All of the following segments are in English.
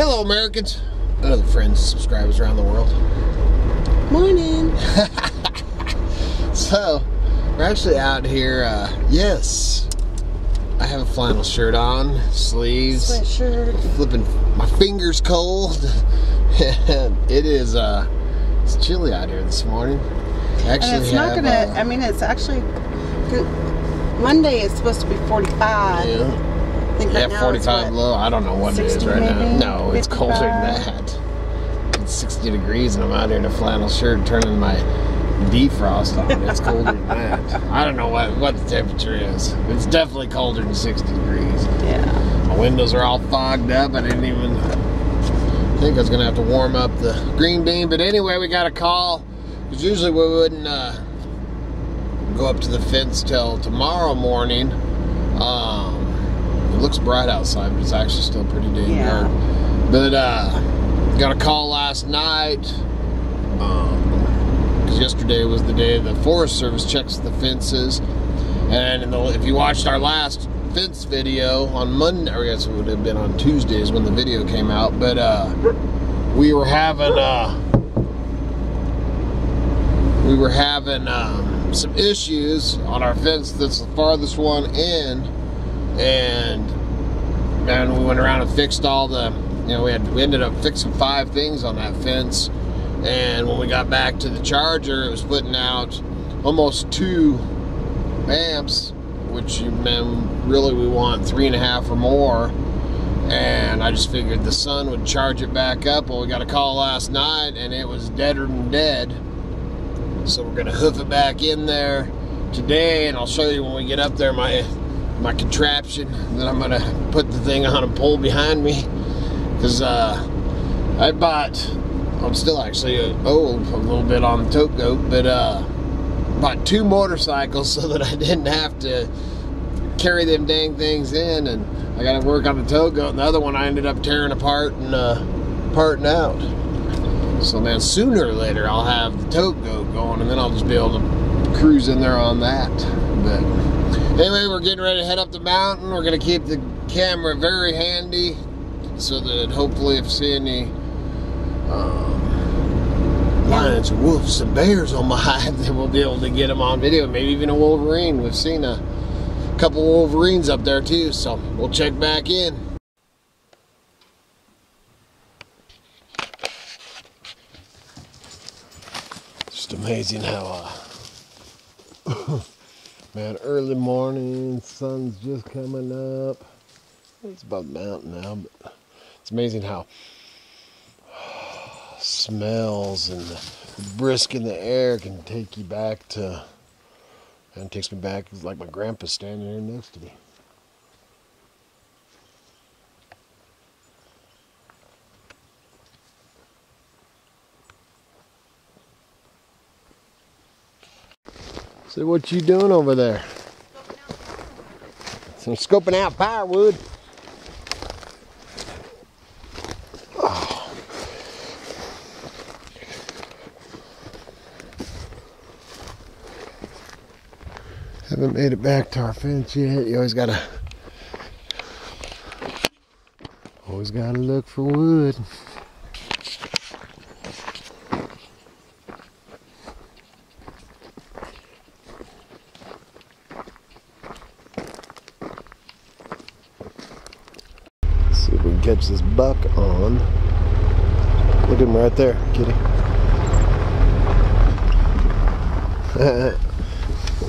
Hello, Americans and other friends and subscribers around the world. Morning. So, we're actually out here. Yes, I have a flannel shirt on, sleeves, Sweatshirt. flipping my fingers cold. And it is it's chilly out here this morning. Actually, And it's not gonna. I mean, it's actually good. Monday is supposed to be 45. Yeah. I think right now 45 low. I don't know what it is 60 right now. maybe? No, it's 55. colder than that. It's 60 degrees and I'm out here in a flannel shirt turning my defrost on. It's colder than that. I don't know what the temperature is. It's definitely colder than 60 degrees. Yeah. My windows are all fogged up. I didn't even think I was going to have to warm up the green bean. But anyway, we got a call. Because usually we wouldn't go up to the fence till tomorrow morning. It looks bright outside, but it's actually still pretty dang dark. But got a call last night because yesterday was the day the Forest Service checks the fences, and if you watched our last fence video on Monday, or I guess it would have been on Tuesdays when the video came out, but we were having some issues on our fence that's the farthest one in, and we went around and fixed all the, we ended up fixing 5 things on that fence, and when we got back to the charger, it was putting out almost 2 amps, which really we want 3.5 or more, and I just figured the sun would charge it back up. Well, we got a call last night and it was deader than dead, so we're gonna hoof it back in there today, and I'll show you when we get up there my contraption that I'm gonna put the thing on and pull behind me, because I'm still actually old a little bit on the tote goat, but bought 2 motorcycles so that I didn't have to carry them dang things in, and I gotta work on the tote goat, and the other one I ended up tearing apart and parting out. So man, sooner or later I'll have the tote goat going, and then I'll just be able to cruise in there on that. But anyway, we're getting ready to head up the mountain. We're going to keep the camera very handy so that hopefully if I see any lions or wolves and bears on my hide, then we'll be able to get them on video. Maybe even a wolverine. We've seen a couple wolverines up there too, so we'll check back in. Just amazing how man, early morning, sun's just coming up. It's above the mountain now, but it's amazing how smells and the brisk in the air can take you back to, and it takes me back, it's like my grandpa's standing here next to me. So what you doing over there? So I'm scoping out firewood. Oh. Haven't made it back to our fence yet. You always gotta look for wood. See if we can catch this buck on. Look at him right there, kitty.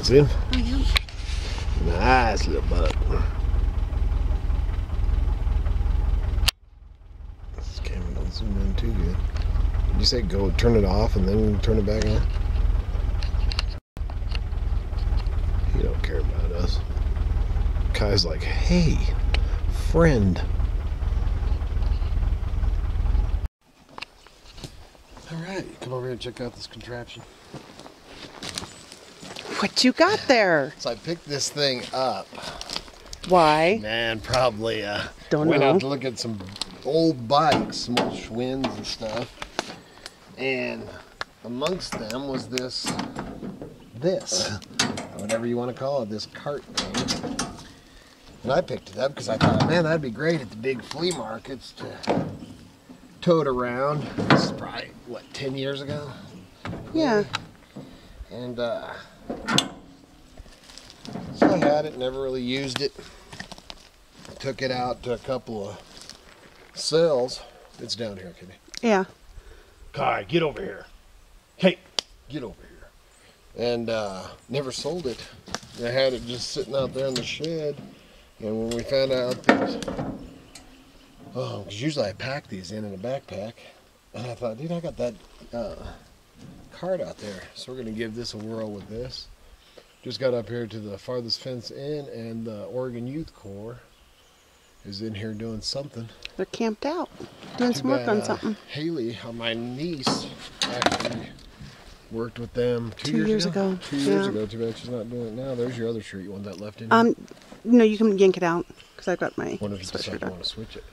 See him? Oh, yeah. Nice little buck. This camera don't zoom in too good. Did you say go turn it off and then turn it back on? He don't care about us. Kai's like, hey, friend. Alright, come over here and check out this contraption. What you got there? So I picked this thing up. Why? Man, probably Don't went know. out to look at some old bikes, some old Schwinn's and stuff. And amongst them was this, whatever you want to call it, this cart thing. And I picked it up because I thought, man, that'd be great at the big flea markets to towed around. This is probably, what, 10 years ago? Yeah. And so I had it, never really used it. Took it out to a couple of sales. It's down here, Kitty. Yeah. Kai, get over here. Hey, get over here. And never sold it. I had it just sitting out there in the shed. And when we found out that, because usually I pack these in a backpack. And I thought, dude, I got that cart out there. So we're going to give this a whirl with this. Just got up here to the farthest fence in, and the Oregon Youth Corps is in here doing something. They're camped out, doing some work on something. Haley, my niece, actually worked with them 2 years ago. 2 years ago. Too bad she's not doing it now. There's your other shirt. You want that left in here? No, you can yank it out because I've got my What if you sweatshirt decide you on. want to switch it?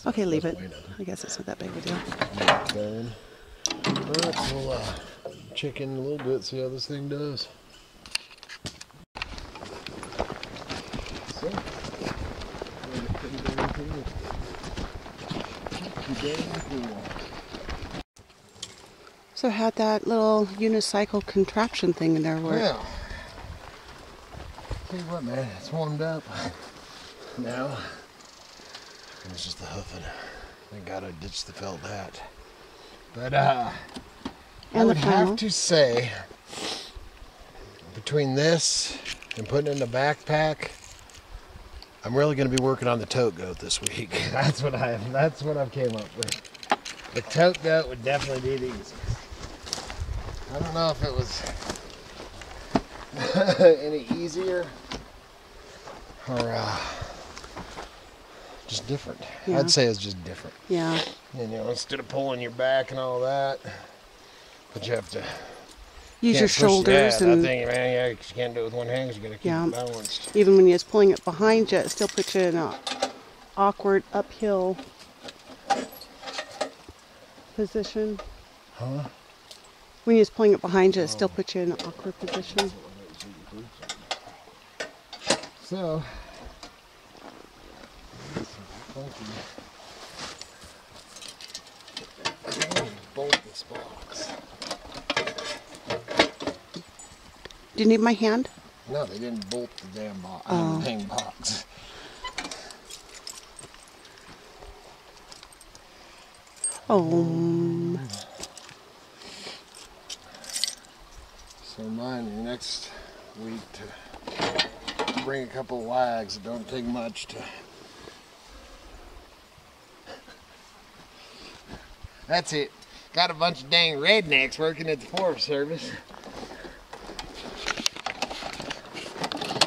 Okay, leave it. I guess it's not that big of a deal. Then, alright, so we'll check in a little bit, see how this thing does. So, So it had that little unicycle contraption thing in there. Yeah. Tell you what, man, it's warmed up now. And it's just the hoofing. Thank God I ditched the felt hat. But I would have to say, between this and putting it in a backpack, I'm really going to be working on the tote goat this week. That's what I've came up with. The tote goat would definitely be the easiest. I don't know if it was any easier or just different. Yeah. I'd say it's just different. Yeah. You know, instead of pulling your back and all that, but you have to use your shoulders and. I think, man, yeah, you can't do it with one hand. You got to keep it balanced. Even when you're pulling it behind you, it still puts you in an awkward uphill position. Huh? When you're pulling it behind you, it still puts you in an awkward position. So, bolt this box. Do you need my hand? No, they didn't bolt the damn box. Dang box. Oh. So mine next week to bring a couple of wags. It don't take much to. That's it. Got a bunch of dang rednecks working at the Forest Service.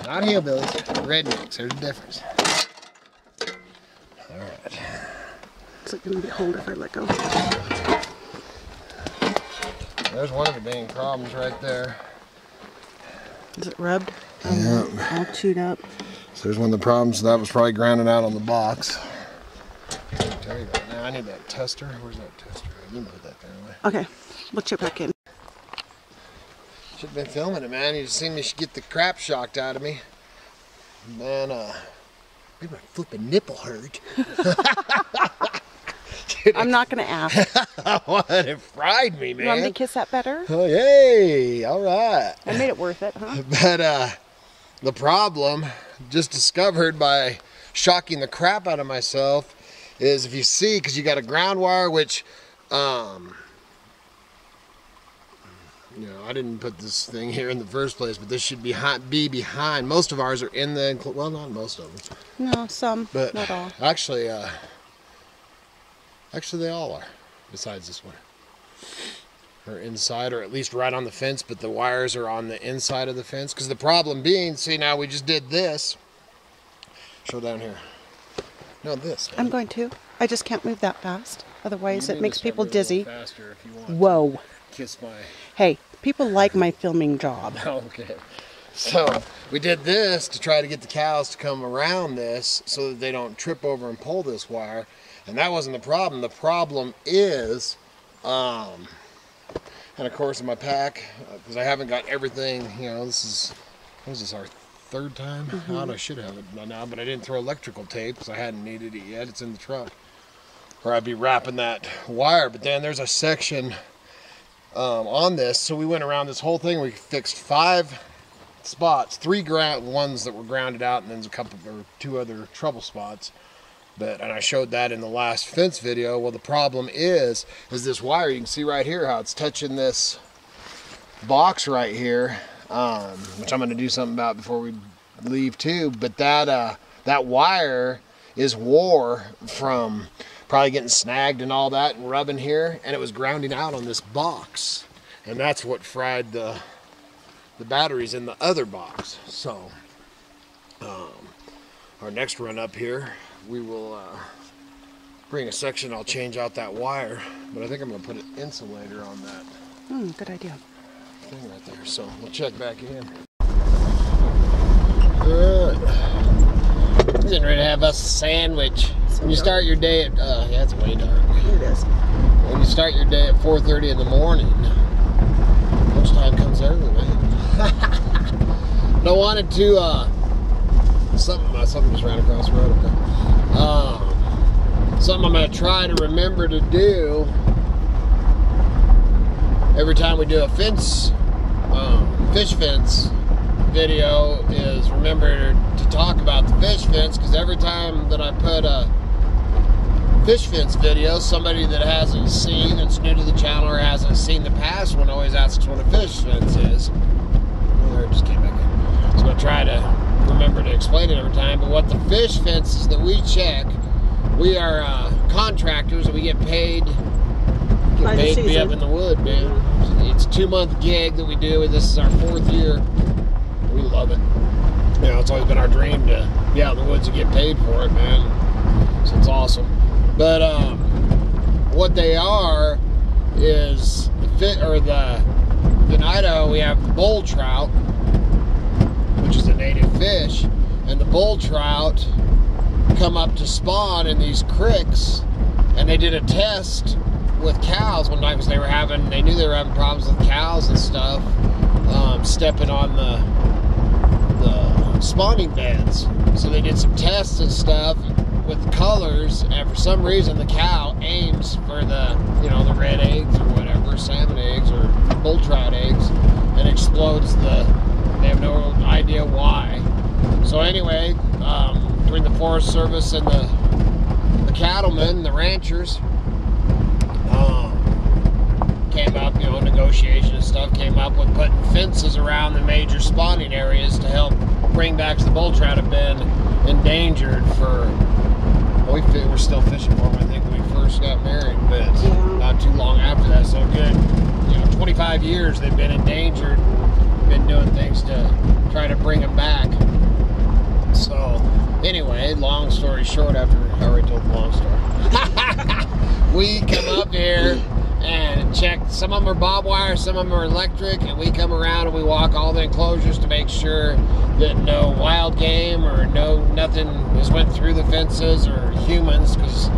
Not hillbillies, rednecks. There's a difference. All right. It's going to be hold if I let go. There's one of the dang problems right there. Is it rubbed? Yeah. All chewed up. So there's one of the problems. That was probably grounded out on the box. I'll tell you that now. I need that tester. Where's that tester? I didn't put that there anyway. Okay, we'll chip back in. Should have been filming it, man. You just seen me get the crap shocked out of me. Man, made my flipping nipple hurt. Dude, I'm not going to ask. What? It fried me, man. You want me to kiss that better? Oh, yay. All right. I made it worth it, huh? But the problem, just discovered by shocking the crap out of myself, is if you see, because you got a ground wire, which, you know, I didn't put this thing here in the first place, but this should be behind. Most of ours are in the, well, not most of them. No, some, but not all. Actually, they all are, besides this one. Or inside, or at least right on the fence, but the wires are on the inside of the fence. Because the problem being, see, now we just did this. Show down here. No, this. I'm going to. I just can't move that fast. Otherwise, it makes people dizzy. Faster if you want. Whoa. Kiss my. Hey, people like my filming job. Okay. So we did this to try to get the cows to come around this so that they don't trip over and pull this wire. And that wasn't the problem. The problem is, and of course in my pack, because I haven't got everything, you know, this is, what is this, our third time out? I should have it by now, but I didn't throw electrical tape because I hadn't needed it yet. It's in the truck. where I'd be wrapping that wire. But then there's a section on this, so we went around this whole thing. We fixed 5 spots, 3 ones that were grounded out, and then a couple or 2 other trouble spots. And I showed that in the last fence video. Well, the problem is this wire. You can see right here how it's touching this box right here, which I'm going to do something about before we leave too. But that wire is wore from probably getting snagged and all that and rubbing here, and it was grounding out on this box, and that's what fried the batteries in the other box. So our next run up here, we will bring a section. I'll change out that wire, but I think I'm going to put an insulator on that. Good idea. Thing right there. So we'll check back in. Alright. Getting ready to have us a sandwich. When you start your day at yeah, it's way dark. It is. When you start your day at 4:30 in the morning, lunchtime comes early, man. No, wanted to something just ran across the road up there. Something I'm gonna try to remember to do every time we do a fence, fish fence video is remember to talk about the fish fence, because every time that I put a fish fence video, somebody that hasn't seen, that's new to the channel or hasn't seen the past one, always asks what a fish fence is. Oh, there it just came back in. So I try to remember to explain it every time. But what the fish fences that we check, we are contractors, and we get paid. To be up in the wood, man. It's a 2-month gig that we do. This is our 4th year. We love it. You know, it's always been our dream to be out in the woods and get paid for it, man. So it's awesome. But what they are is in Idaho we have the bull trout, which is a native fish, and the bull trout come up to spawn in these creeks, and they did a test with cows one night because they knew they were having problems with cows and stuff, stepping on the spawning beds. So they did some tests and stuff with the colors, and for some reason the cow aims for the red eggs or whatever, salmon eggs or bull trout eggs, and explodes they have no idea why. So anyway, between the Forest Service and the cattlemen, the ranchers, came up, negotiation and stuff, came up with putting fences around the major spawning areas to help bring back the bull trout have been endangered for, we're still fishing for them, I think, when we first got married, but not too long after that. So good, 25 years they've been endangered, been doing things to try to bring them back. So anyway, long story short, after I already told the long story, we come up here and check. Some of them are barbed wire, some of them are electric, and we come around and we walk all the enclosures to make sure that no wild game or nothing has went through the fences, or humans, because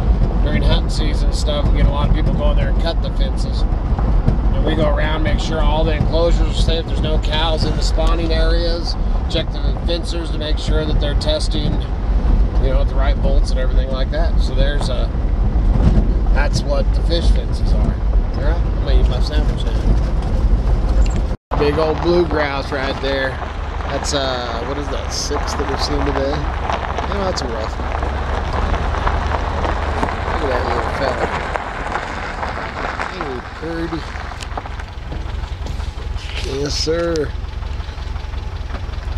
during hunting season and stuff, we get a lot of people going there and cut the fences. And we go around, make sure all the enclosures are safe, there's no cows in the spawning areas, check the fencers to make sure that they're testing, with the right bolts and everything like that. So that's what the fish fences are. Alright, I'm gonna eat my sandwich now. Big old blue grouse right there. That's what is that, 6 that we've seen today? That's a rough one. Look at that little fella. Hey, purdy. Yes, sir.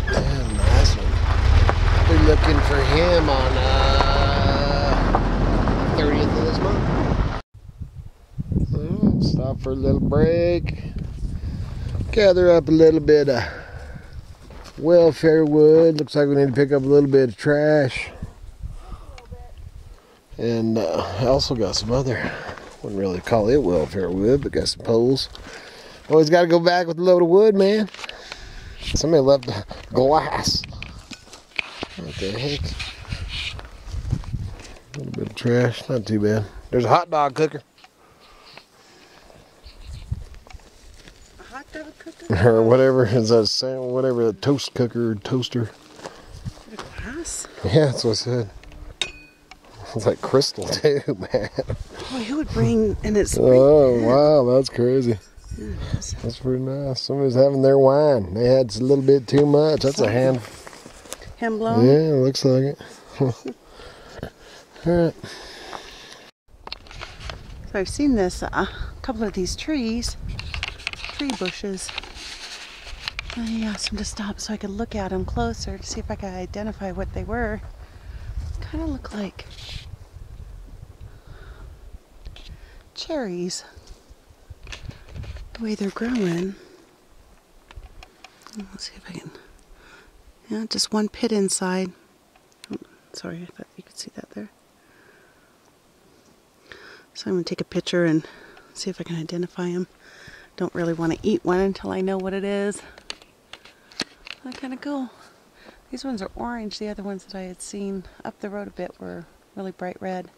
Yeah, nice one. We're looking for him on 30th of this month. Stop for a little break. Gather up a little bit of welfare wood. Looks like we need to pick up a little bit of trash. And I also got some other, wouldn't really call it welfare wood, but got some poles. Always got to go back with a load of wood, man. Somebody left the glass. What the heck? A little bit of trash, not too bad. There's a hot dog cooker. Or whatever is that saying? Whatever, a toast cooker or toaster. Glass? Yeah, that's what I said. It's like crystal too, man. Oh, he would bring, and it's... Oh, wow, that's crazy. Yeah, it is. That's pretty nice. Somebody's having their wine. They had a little bit too much. That's a hand. Hand blown? Yeah, looks like it. Alright. So I've seen this, a couple of these tree bushes. I asked him to stop so I could look at them closer to see if I could identify what they were. Kind of look like cherries, the way they're growing. Let's see if I can, yeah, just one pit inside. Oh, sorry, I thought you could see that there. So I'm going to take a picture and see if I can identify them. Don't really want to eat one until I know what it is. That's kind of cool. These ones are orange. The other ones that I had seen up the road a bit were really bright red.